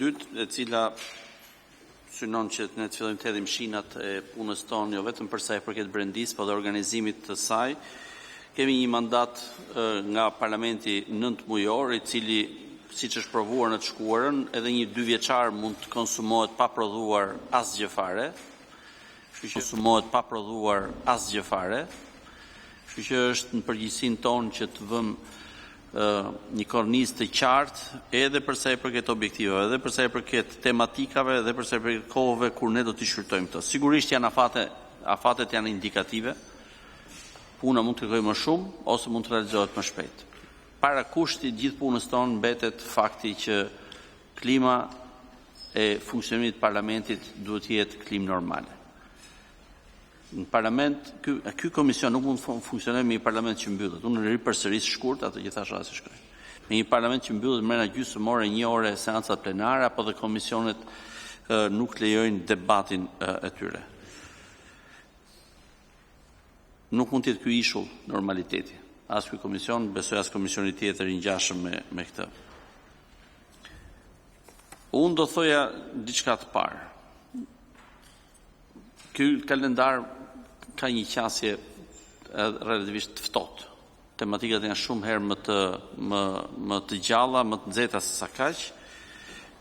dytë, e cila synon që ne të fillojmë të hedhim shinat e punës tonë, jo vetëm për sa i përket brendisë, por dhe organizimit të saj. Kemi një mandat nga Parlamenti 9 mujor, i cili, siç është provuar në të shkuarën, edhe një 2 vjeçar mund të konsumohet pa prodhuar asgjë fare. Kështu që është në përgjegjësinë tonë që të vëmë një kornizë të qartë edhe për sa i përket objektivave, edhe për sa i përket tematikave, edhe për sa i përket kohëve kur ne do t'i shfrytëtojmë këto. Sigurisht janë afatet janë indikative. Puna mund të kërkojë më shumë ose mund të realizohet më shpejt. Para kushtit gjithë punës tonë mbetet fakti që klima e funksionimit të parlamentit duhet të jetë klimë normale. Në parlament, ky komision nuk mund të funksionojë me një parlament që mbyllet. Unë ripërsëris shkurt atë që thash rasti shkoj. Me një parlament që mbyllet mrena gjysmore, 1 orë seancat plenare, apo dhe komisionet nuk lejojnë debatin e tyre. Nuk mund të jetë ky ishull normaliteti. As ky komision, besoj as komisioni tjetër i ngjashëm me këtë. Unë do thoja diçka të parë. Ky kalendar ka një qasje relativisht të ftohtë. Tematikat janë shumë herë më të gjalla, më të nxehta se sa kaq.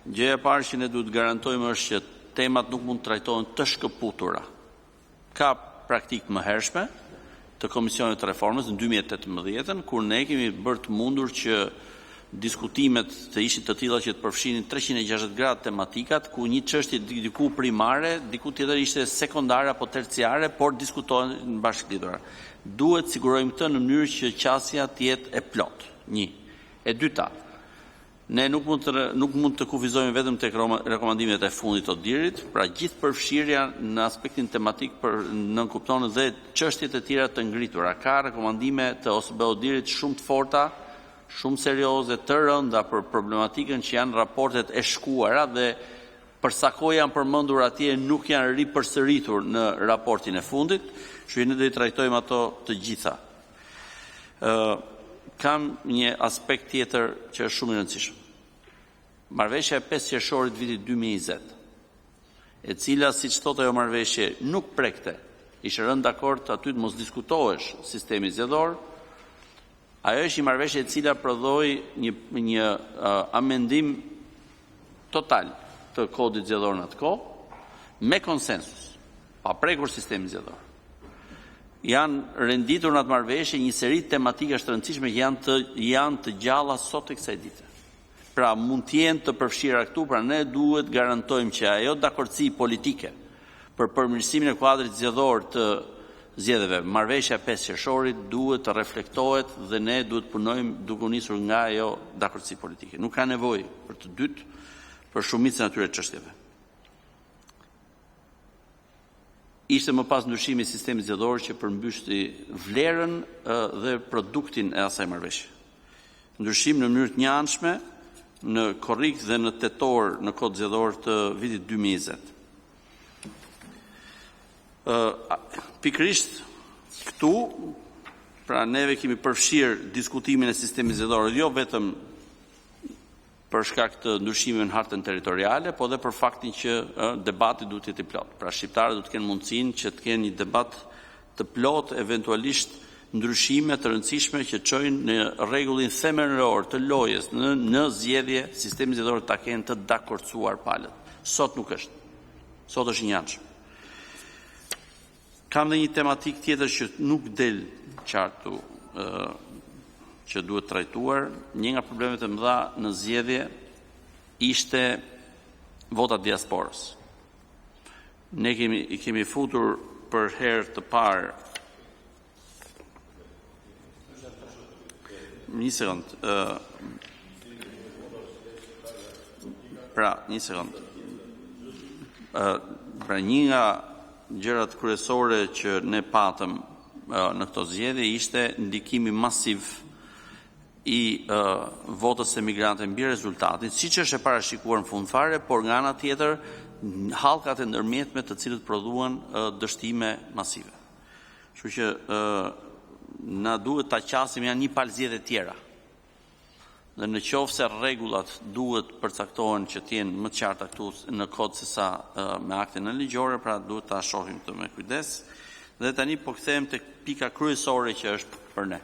Gjëja e parë që ne duhet garantojmë është që temat nuk mund të trajtohen të shkëputura. Ka praktikë më hershme të Komisionit të Reformës në 2018, kur ne kemi bërë të mundur që diskutimet të ishin të tilla që të përfshinin 360 gradë tematikat, ku një çështje diku primare, diku tjetër ishte sekondare apo terciare, por diskutohen në bashkëlidhura. Duhet sigurojmë këtë në mënyrë që qasja të jetë e plotë. 1. E dyta, ne nuk mund të kufizojmë vetëm tek rekomandimet e fundit të dirit, pra gjithë përfshirja në aspektin tematik nënkupton dhe çështjet e tjera të ngritura. Ka rekomandime të OSBE-dirit shumë të forta, shumë serioze, të rënda për problematikën që janë raportet e shkuara dhe për sa kohë janë përmendur atje nuk janë ripërsëritur në raportin e fundit, kështu ne do i trajtojmë ato të gjitha. Kam një aspekt tjetër që është shumë i rëndësishëm. Marrëveshja e 5 qershorit vitit 2020, e cila, siç thotë ajo marrëveshje, nuk prekte, ishte rënë dakord aty të mos diskutohesh sistemi zgjedhor. Ajo është një marrëveshje e cila prodhoi një amendim total të kodit zgjedhor në atë kohë, me konsensus, pa prekur sistemin zgjedhor. Janë renditur në atë marrëveshje një seri tematikash të rëndësishme që janë të gjalla sot e kësaj dite. Pra mund të jenë të përfshira këtu, pra ne duhet garantojmë që ajo dakordsi politike për përmirësimin e kuadrit zgjedhor të zgjedhjeve, marrëveshja e 5 qershorit duhet të reflektohet dhe ne duhet punojmë duke nisur nga ajo dakordsi politike. Nuk ka nevojë për të dytë për shumicën e atyre çështjeve. Ishte më pas ndryshimi i sistemit zgjedhor që përmbyshti vlerën dhe produktin e asaj marrëveshje. Ndryshim në mënyrë të njëanshme në korrik dhe në tetor në kod zgjedhor të vitit 2020. Pikërisht këtu, pra neve kemi përfshirë diskutimin e sistemit zgjedhor, jo vetëm për shkak të ndryshimeve në hartën territoriale, po dhe për faktin që debati duhet të jetë i plotë. Pra shqiptarët duhet të kenë mundësinë që të kenë një debat të plotë, eventualisht ndryshime të rëndësishme që çojnë në rregullin themelor të lojës në zgjedhje, sistemi zgjedhor ta kenë të dakordsuar palët. Sot nuk është. Sot është i njëanshëm. Kam dhe një tematik tjetër që nuk del qartë që duhet trajtuar. Një nga problemet e mëdha në zgjedhje ishte vota diasporës. Ne kemi futur për herë të parë. Një sekond. Një sekond. Një nga gjërat kryesore që ne patëm në këto zgjedhje ishte ndikimi masiv i votës emigrante mbi rezultatin, siç është e parashikuar në fund fare, por nga ana tjetër hallkat e ndërmjetme të cilët prodhuan dështime masive. Kështu që na duhet ta qasim janë një palë zgjedhje tjera. dhe në qoftë se rregullat duhet përcaktohen që të jenë më të qarta këtu në kod se sa me akte nënligjore, pra duhet ta shohim këtë me kujdes. Dhe tani po kthehem tek pika kryesore që është për ne.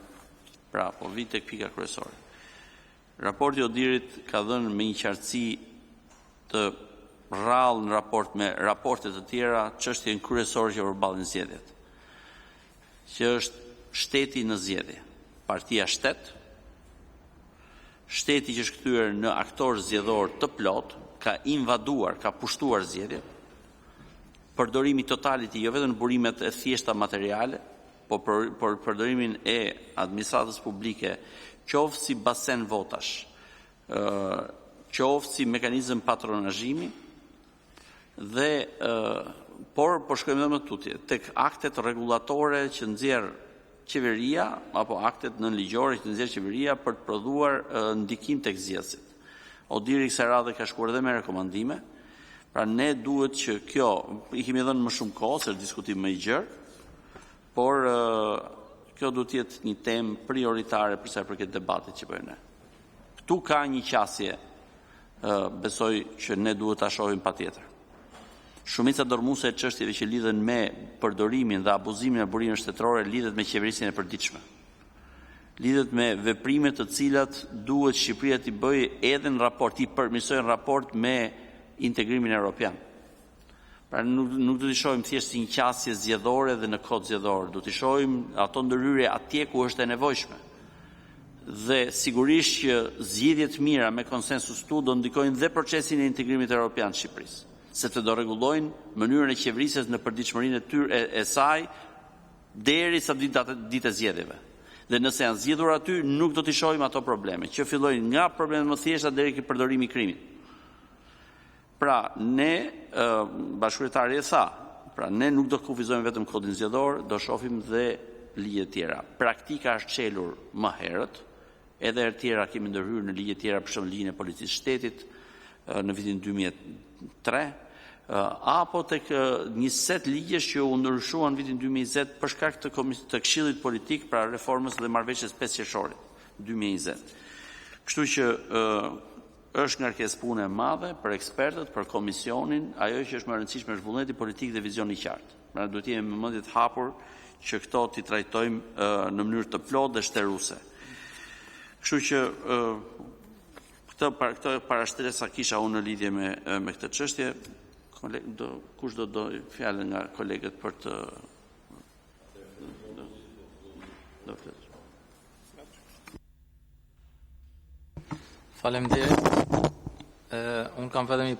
Pra, po vi tek pika kryesore. Raporti i Odirit ka dhënë me një qartësi të rrallë në raport me raporte të tjera çështjen kryesore që përballin zgjedhjet, që është shteti në zgjedhje. Partia shtet, shteti që është kthyer në aktor zgjedhor të plot, ka invaduar, ka pushtuar zgjedhjet, përdorimi totalit jo vetëm në burimet e thjeshta materiale, por përdorimin e administratës publike, qoftë si basen votash, qoftë si mekanizëm patronazhimi, dhe por shkojmë edhe më tutje tek aktet rregullatore që nxjerr qeveria apo aktet nënligjore që nxjerr qeveria për të prodhuar ndikim tek zgjedhësit. Odiri kësaj radhe ka shkuar edhe me rekomandime. Pra ne duhet që kjo, i kemi dhënë më shumë kohë se diskutim më i gjerë, por kjo duhet të jetë një temë prioritare për sa i përket debatit që bëjmë ne. Ktu ka një qasje, besoj që ne duhet ta shohim patjetër. Shumica dormuese e çështjeve që lidhen me përdorimin dhe abuzimin e burimeve shtetërore lidhet me qeverisjen e përditshme. Lidhet me veprime të cilat duhet Shqipëria t'i bëjë edhe në raport, i përmirësojnë raport me integrimin evropian. Pra nuk do t'i shohim thjesht si një qasje zgjedhore dhe në kod zgjedhor, do t'i shohim ato ndërhyrje atje ku është e nevojshme. Dhe sigurisht që zgjidhje të mira me konsensus këtu do ndikojnë dhe procesin e integrimit evropian të Shqipërisë, sepse do rregullojnë mënyrën e qeverisjes në përditshmërinë e saj derisa ditë e zgjedhjeve. Dhe nëse janë zgjedhur aty, nuk do t'i shohim ato probleme, që fillojnë nga problemet më thjeshta deri ke përdorimi i krimit. Pra, ne, bashkëkryetari e tha, pra ne nuk do kufizojmë vetëm kodin zgjedhor, do shohim dhe ligje tjera. Praktika është çelur më herët, edhe herë tjera kemi ndërhyrë në ligje tjera, për shembull ligjin e policisë shtetit në vitin 2003, apo tek një set ligjesh që u ndryshuan në vitin 2020 për shkak të Këshillit Politik pra reformës dhe marrëveshjes 5 qershorit 2020. Kështu që është ngarkesë pune e madhe për ekspertët, për komisionin, ajo që është më e rëndësishme është vullneti politik dhe vizioni i qartë. Pra duhet të jemi me mendje të hapur që këto t'i trajtojmë në mënyrë të plotë dhe shtëruese. Kështu që këtë parashtresa kisha unë në lidhje me këtë çështje. Kush do fjalën nga kolegët për të Faleminderit. Unë kam vetëm